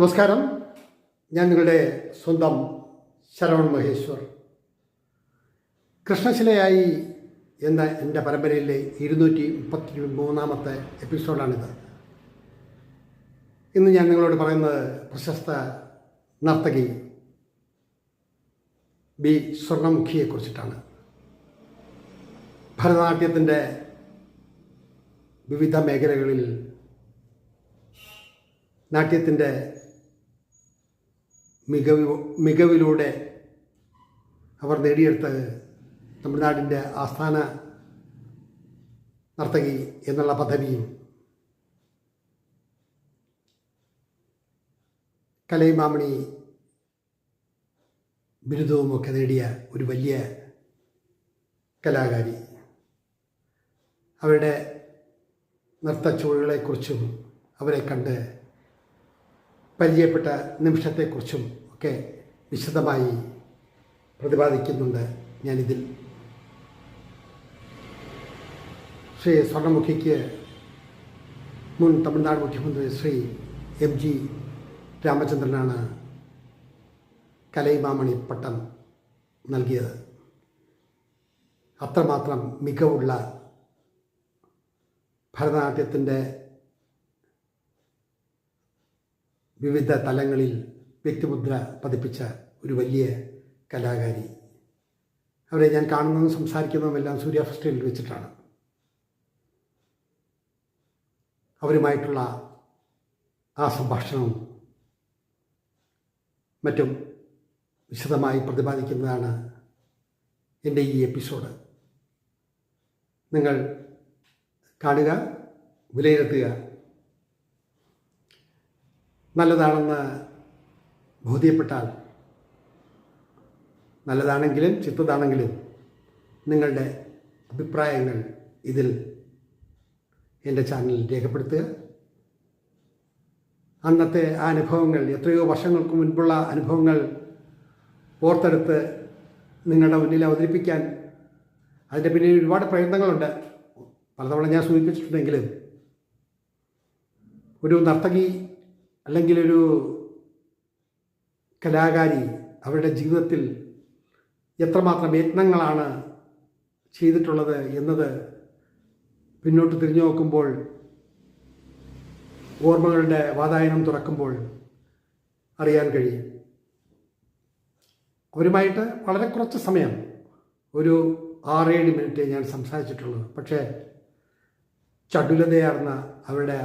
നമസ്കാരം. ഞാൻ നിങ്ങളുടെ സ്വന്തം ശരവൺ മഹേശ്വർ. കൃഷ്ണശിലയായി എന്ന എൻ്റെ പരമ്പരയിലെ 233-ാമത്തെ എപ്പിസോഡാണിത്. ഇന്ന് ഞാൻ നിങ്ങളോട് പറയുന്നത് പ്രശസ്ത നർത്തകി ബി സ്വർണ്ണമുഖിയെക്കുറിച്ചിട്ടാണ്. ഭരതനാട്യത്തിൻ്റെ വിവിധ മേഖലകളിൽ നാട്യത്തിൻ്റെ മികവിലൂടെ അവർ നേടിയെടുത്ത് തമിഴ്നാടിൻ്റെ ആസ്ഥാന നർത്തകി എന്നുള്ള പദവിയും കലൈമാമണി ബിരുദവുമൊക്കെ നേടിയ ഒരു വലിയ കലാകാരി. അവരുടെ നൃത്തച്ചുവടുകളെക്കുറിച്ചും അവരെ കണ്ട് പരിചയപ്പെട്ട നിമിഷത്തെക്കുറിച്ചും ഒക്കെ വിശദമായി പ്രതിപാദിക്കുന്നുണ്ട് ഞാനിതിൽ. ശ്രീ സ്വർണ്ണമുഖിക്ക് മുൻ തമിഴ്നാട് മുഖ്യമന്ത്രി ശ്രീ MG രാമചന്ദ്രനാണ് കലൈമാമണി പട്ടം നൽകിയത്. അത്രമാത്രം മികവുള്ള ഭരതനാട്യത്തിൻ്റെ വിവിധ തലങ്ങളിൽ വ്യക്തിമുദ്ര പതിപ്പിച്ച ഒരു വലിയ കലാകാരി. അവരെ ഞാൻ കാണുന്നതും സംസാരിക്കുന്നതുമെല്ലാം സൂര്യ ഫെസ്റ്റിവലിൽ വെച്ചിട്ടാണ്. അവരുമായിട്ടുള്ള ആ സംഭാഷണവും മറ്റും വിശദമായി പ്രതിപാദിക്കുന്നതാണ് എൻ്റെ ഈ എപ്പിസോഡ്. നിങ്ങൾ കാണുക, വിലയിരുത്തുക. നല്ലതാണെന്ന് ബോധ്യപ്പെട്ടാൽ, നല്ലതാണെങ്കിലും ചിത്തതാണെങ്കിലും നിങ്ങളുടെ അഭിപ്രായങ്ങൾ ഇതിൽ എൻ്റെ ചാനലിൽ രേഖപ്പെടുത്തുക. അന്നത്തെ ആ അനുഭവങ്ങൾ, എത്രയോ വർഷങ്ങൾക്ക് മുൻപുള്ള അനുഭവങ്ങൾ ഓർത്തെടുത്ത് നിങ്ങളുടെ മുന്നിൽ അവതരിപ്പിക്കാൻ അതിൻ്റെ പിന്നിൽ ഒരുപാട് പ്രയത്നങ്ങളുണ്ട്. പലതവണ ഞാൻ സൂചിപ്പിച്ചിട്ടുണ്ടെങ്കിലും ഒരു നർത്തകി അല്ലെങ്കിൽ ഒരു കലാകാരി അവരുടെ ജീവിതത്തിൽ എത്രമാത്രം യത്നങ്ങളാണ് ചെയ്തിട്ടുള്ളത് എന്നത് പിന്നോട്ട് തിരിഞ്ഞു നോക്കുമ്പോൾ, ഓർമ്മകളുടെ വാതായനം തുറക്കുമ്പോൾ അറിയാൻ കഴിയും. അവരുമായിട്ട് വളരെ കുറച്ച് സമയം, ഒരു 6-7 മിനിറ്റ് ഞാൻ സംസാരിച്ചിട്ടുള്ളൂ. പക്ഷേ ചടുലതയാർന്ന അവരുടെ